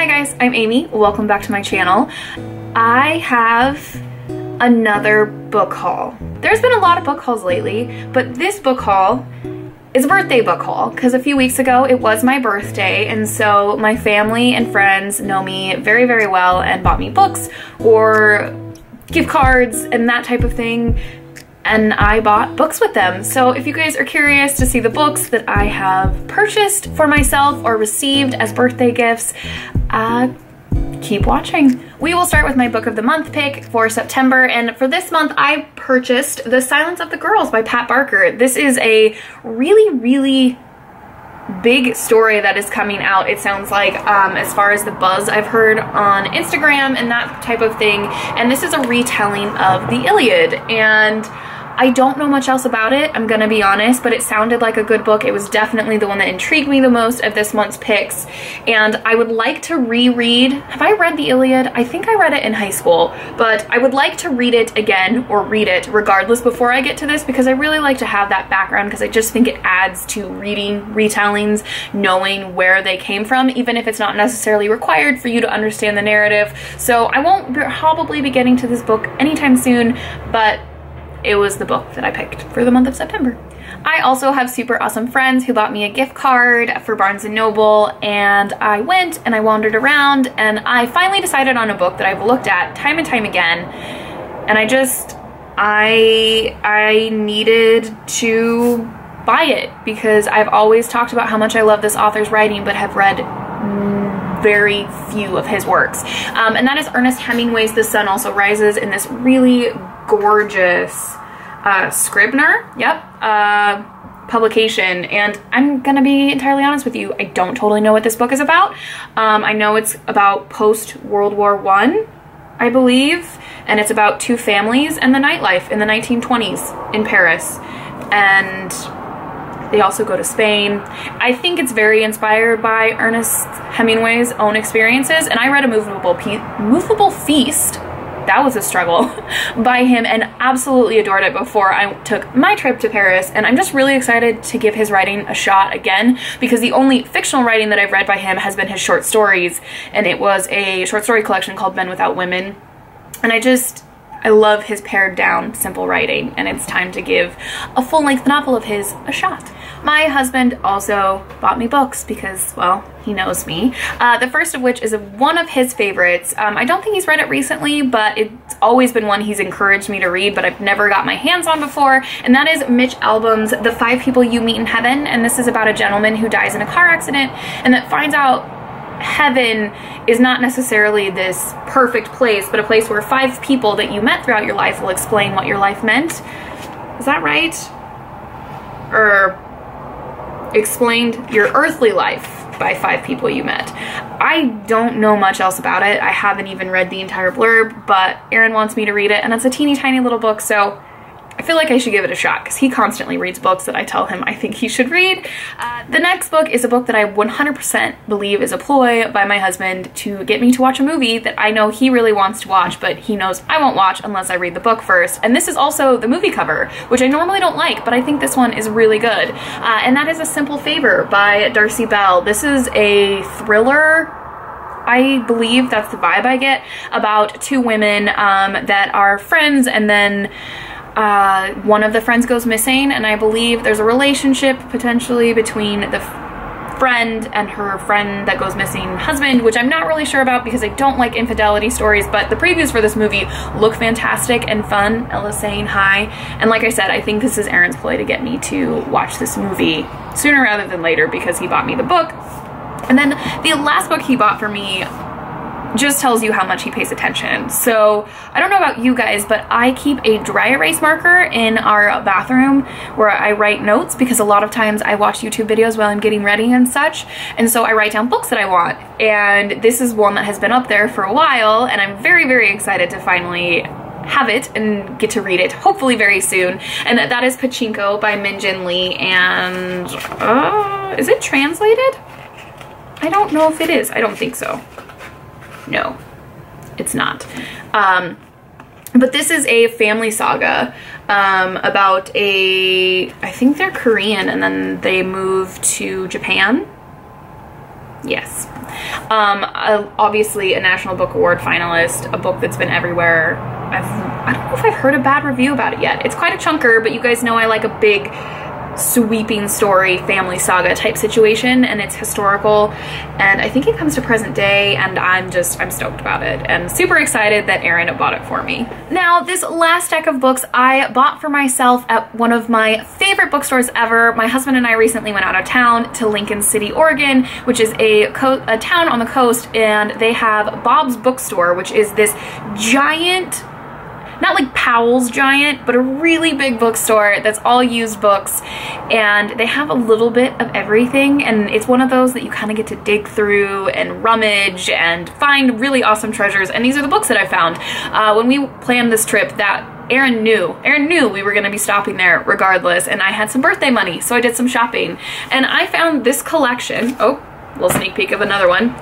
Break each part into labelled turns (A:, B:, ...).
A: guys, I'm Amy. Welcome back to my channel. I have another book haul. There's been a lot of book hauls lately, but this book haul is a birthday book haul because a few weeks ago it was my birthday, and so my family and friends know me very, very well and bought me books or gift cards and that type of thing, and I bought books with them. So if you guys are curious to see the books that I have purchased for myself or received as birthday gifts, keep watching. We will start with my book of the month pick for September, and for this month I purchased The Silence of the Girls by Pat Barker. This is a really big story that is coming out, it sounds like, as far as the buzz I've heard on Instagram and that type of thing, and this is a retelling of the Iliad, and I don't know much else about it, I'm gonna be honest, but it sounded like a good book. It was definitely the one that intrigued me the most of this month's picks, and I would like to reread. Have I read the Iliad? I think I read it in high school, but I would like to read it again, or read it regardless before I get to this, because I really like to have that background, because I just think it adds to reading retellings, knowing where they came from, even if it's not necessarily required for you to understand the narrative. So I won't probably be getting to this book anytime soon, but it was the book that I picked for the month of September. I also have super awesome friends who bought me a gift card for Barnes & Noble, and I went and I wandered around and I finally decided on a book that I've looked at time and time again, and I needed to buy it because I've always talked about how much I love this author's writing but have read very few of his works, and that is Ernest Hemingway's The Sun Also Rises, in this really gorgeous Scribner publication. And I'm gonna be entirely honest with you, I don't totally know what this book is about. I know it's about post-World War I believe, and it's about two families and the nightlife in the 1920s in Paris, and they also go to Spain. I think it's very inspired by Ernest Hemingway's own experiences, and I read A Movable Feast, that was a struggle, by him, and absolutely adored it before I took my trip to Paris, and I'm just really excited to give his writing a shot again, because the only fictional writing that I've read by him has been his short stories, and it was a short story collection called Men Without Women, and I love his pared down, simple writing, and it's time to give a full-length novel of his a shot. My husband also bought me books because, well, he knows me. The first of which is one of his favorites. I don't think he's read it recently, but it's always been one he's encouraged me to read, but I've never got my hands on before, and that is Mitch Albom's The 5 People You Meet in Heaven, and this is about a gentleman who dies in a car accident and that finds out heaven is not necessarily this perfect place, but a place where 5 people that you met throughout your life will explain what your life meant. Is that right? Or explained your earthly life by 5 people you met. I don't know much else about it. I haven't even read the entire blurb, but Aaron wants me to read it, and it's a teeny tiny little book, so I feel like I should give it a shot because he constantly reads books that I tell him I think he should read. The next book is a book that I 100% believe is a ploy by my husband to get me to watch a movie that I know he really wants to watch, but he knows I won't watch unless I read the book first. And this is also the movie cover, which I normally don't like, but I think this one is really good. And that is A Simple Favor by Darcy Bell. This is a thriller, I believe that's the vibe I get, about 2 women that are friends, and then one of the friends goes missing, and I believe there's a relationship potentially between the friend and her friend that goes missing husband, which I'm not really sure about because I don't like infidelity stories, but the previews for this movie look fantastic and fun. Ella's saying hi, and like I said, I think this is Aaron's ploy to get me to watch this movie sooner rather than later because he bought me the book. And then the last book he bought for me just tells you how much he pays attention. So I don't know about you guys, but I keep a dry erase marker in our bathroom where I write notes, because a lot of times I watch YouTube videos while I'm getting ready and such, and so I write down books that I want, and this is one that has been up there for a while, and I'm very excited to finally have it and get to read it, hopefully very soon, and that is Pachinko by Min Jin Lee, and is it translated? I don't know if it is. I don't think so. No, it's not. But this is a family saga about I think they're Korean and then they move to Japan. Yes. Obviously a National Book Award finalist, a book that's been everywhere. I don't know if I've heard a bad review about it yet. It's quite a chunker, but you guys know I like a big sweeping story, family saga type situation, and it's historical, and I think it comes to present day, and I'm stoked about it and super excited that Erin bought it for me. Now, this last deck of books I bought for myself at one of my favorite bookstores ever. My husband and I recently went out of town to Lincoln City, Oregon, which is a town on the coast, and they have Bob's Bookstore, which is this giant, not like Powell's giant, but a really big bookstore that's all used books, and they have a little bit of everything, and it's one of those that you kind of get to dig through and rummage and find really awesome treasures, and these are the books that I found. When we planned this trip, Erin knew we were going to be stopping there regardless, and I had some birthday money, so I did some shopping, and I found this collection. Oh, little sneak peek of another one.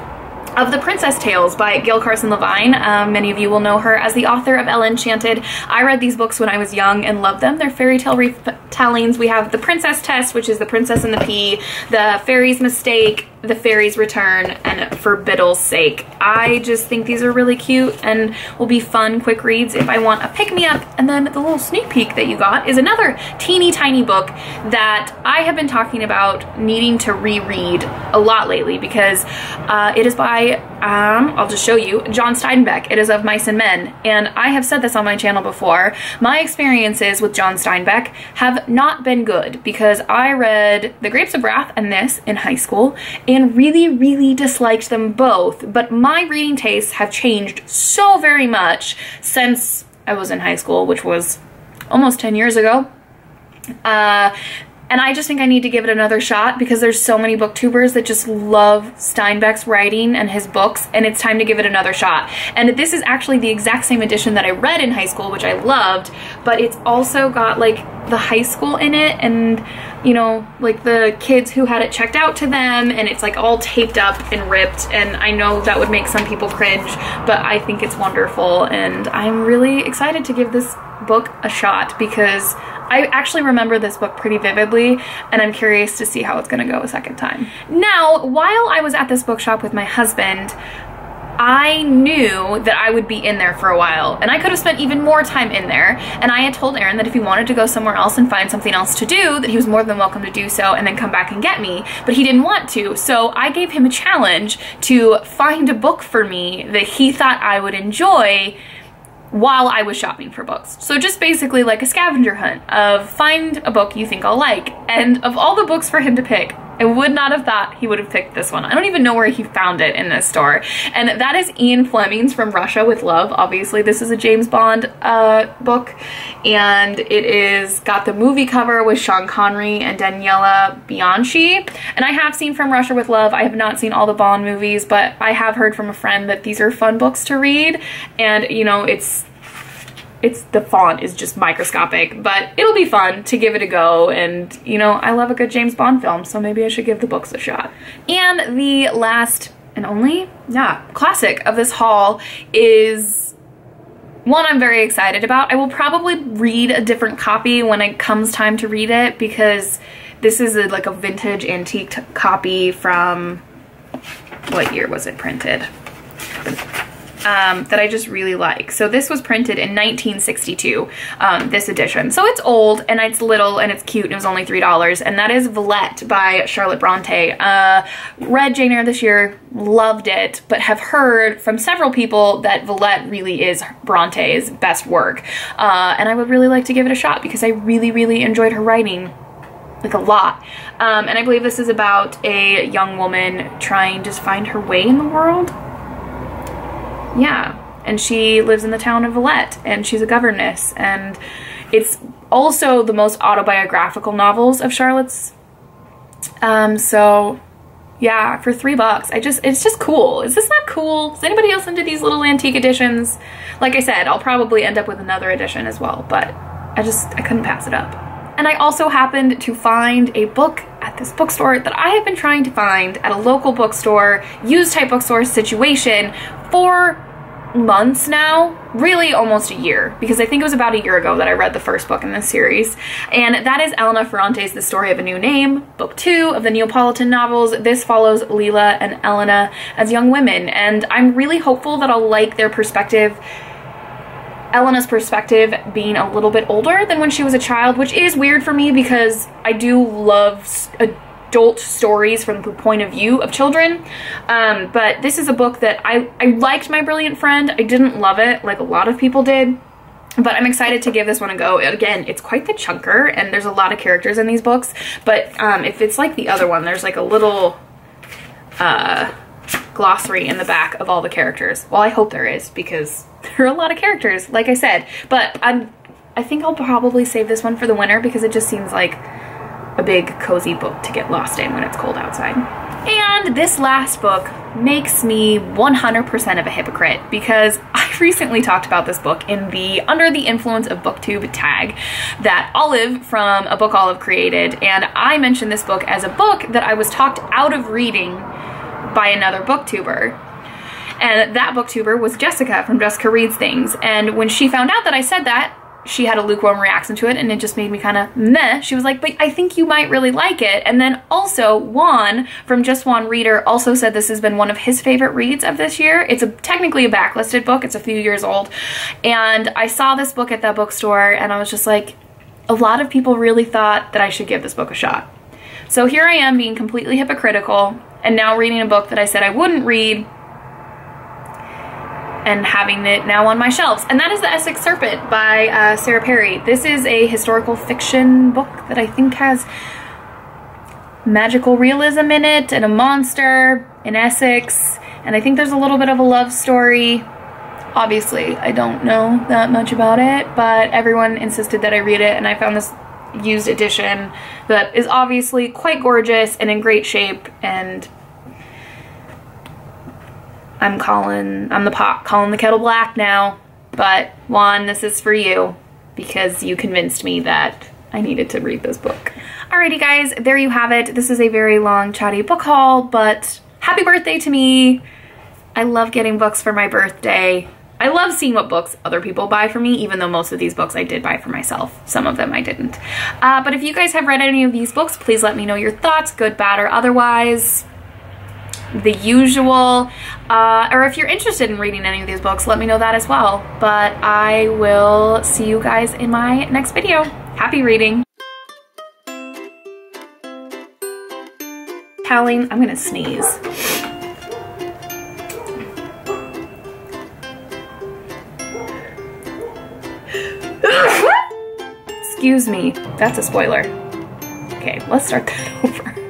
A: Of The Princess Tales by Gail Carson Levine. Many of you will know her as the author of Ella Enchanted. I read these books when I was young and loved them. They're fairy tale retellings. We have The Princess Test, which is The Princess and the Pea, The Fairy's Mistake, The Fairy's Return, and For Biddle's Sake. I just think these are really cute and will be fun, quick reads if I want a pick-me-up. And then the little sneak peek that you got is another teeny tiny book that I have been talking about needing to reread a lot lately, because it is by, I'll just show you, John Steinbeck. It is Of Mice and Men, and I have said this on my channel before. My experiences with John Steinbeck have not been good, because I read The Grapes of Wrath and this in high school, and really disliked them both, but my reading tastes have changed so very much since I was in high school, which was almost 10 years ago. And I just think I need to give it another shot, because there's so many booktubers that just love Steinbeck's writing and his books, and it's time to give it another shot. And this is actually the exact same edition that I read in high school, which I loved, but it's also got like the high school in it, and you know, like the kids who had it checked out to them, and it's like all taped up and ripped, and I know that would make some people cringe, but I think it's wonderful, and I'm really excited to give this book a shot, because I actually remember this book pretty vividly, and I'm curious to see how it's gonna go a second time. Now, while I was at this bookshop with my husband, I knew that I would be in there for a while, and I could have spent even more time in there, and I had told Erin that if he wanted to go somewhere else and find something else to do, that he was more than welcome to do so and then come back and get me, but he didn't want to, so I gave him a challenge to find a book for me that he thought I would enjoy while I was shopping for books. So just basically like a scavenger hunt of find a book you think I'll like, and of all the books for him to pick, I would not have thought he would have picked this one. I don't even know where he found it in this store. And that is Ian Fleming's From Russia with Love. Obviously, this is a James Bond book, and it is got the movie cover with Sean Connery and Daniela Bianchi. And I have seen From Russia with Love. I have not seen all the Bond movies, but I have heard from a friend that these are fun books to read. And, you know, the font is just microscopic, but it'll be fun to give it a go, and you know, I love a good James Bond film, so maybe I should give the books a shot. And the last and only, classic of this haul is one I'm very excited about. I will probably read a different copy when it comes time to read it, because this is like a vintage antique copy from, what year was it printed? That I just really like. So this was printed in 1962, this edition. So it's old, and it's little, and it's cute, and it was only $3, and that is Villette by Charlotte Bronte. Read Jane Eyre this year, loved it, but have heard from several people that Villette really is Bronte's best work. And I would really like to give it a shot, because I really enjoyed her writing. Like a lot. And I believe this is about a young woman trying to find her way in the world. Yeah, and she lives in the town of Villette, and she's a governess, and it's also the most autobiographical novels of Charlotte's. So yeah, for $3, it's just cool. Is this not cool? Is anybody else into these little antique editions? Like I said, I'll probably end up with another edition as well, but I couldn't pass it up. And I also happened to find a book at this bookstore that I have been trying to find at a local bookstore, used type bookstore situation for months now, really almost a year, because I think it was about a year ago that I read the first book in this series, and that is Elena Ferrante's The Story of a New Name, book 2 of the Neapolitan novels. This follows Leela and Elena as young women, and I'm really hopeful that I'll like their perspective. Elena's perspective being a little bit older than when she was a child, which is weird for me because I do love adult stories from the point of view of children, but this is a book that I liked My Brilliant Friend. I didn't love it like a lot of people did, but I'm excited to give this one a go. Again, it's quite the chunker, and there's a lot of characters in these books, but if it's like the other one, there's like a little glossary in the back of all the characters. Well, I hope there is, because there are a lot of characters, like I said, but I think I'll probably save this one for the winter because it just seems like a big cozy book to get lost in when it's cold outside. And this last book makes me 100% of a hypocrite because I recently talked about this book in the Under the Influence of BookTube tag that Olive from A Book Olive created, and I mentioned this book as a book that I was talked out of reading by another booktuber. And that booktuber was Jessica from Jessica Reads Things, and when she found out that I said that, she had a lukewarm reaction to it, and it just made me kind of meh. She was like, but I think you might really like it. And then also Juan from Just Juan Reader also said this has been one of his favorite reads of this year. It's technically a backlisted book. It's a few years old. And I saw this book at that bookstore, and I was just like, a lot of people really thought that I should give this book a shot. So here I am being completely hypocritical and now reading a book that I said I wouldn't read, and having it now on my shelves. And that is The Essex Serpent by Sarah Perry. This is a historical fiction book that I think has magical realism in it, and a monster in Essex, and I think there's a little bit of a love story. Obviously, I don't know that much about it, but everyone insisted that I read it, and I found this used edition that is obviously quite gorgeous and in great shape, and I'm calling the kettle black now. But Juan, this is for you because you convinced me that I needed to read this book. Alrighty guys, there you have it. This is a very long chatty book haul, but happy birthday to me. I love getting books for my birthday. I love seeing what books other people buy for me, even though most of these books I did buy for myself. Some of them I didn't. But if you guys have read any of these books, please let me know your thoughts, good, bad, or otherwise. The usual, or if you're interested in reading any of these books, let me know that as well. But I will see you guys in my next video. Happy reading. Howling, I'm gonna sneeze. Excuse me, that's a spoiler. Okay, let's start that over.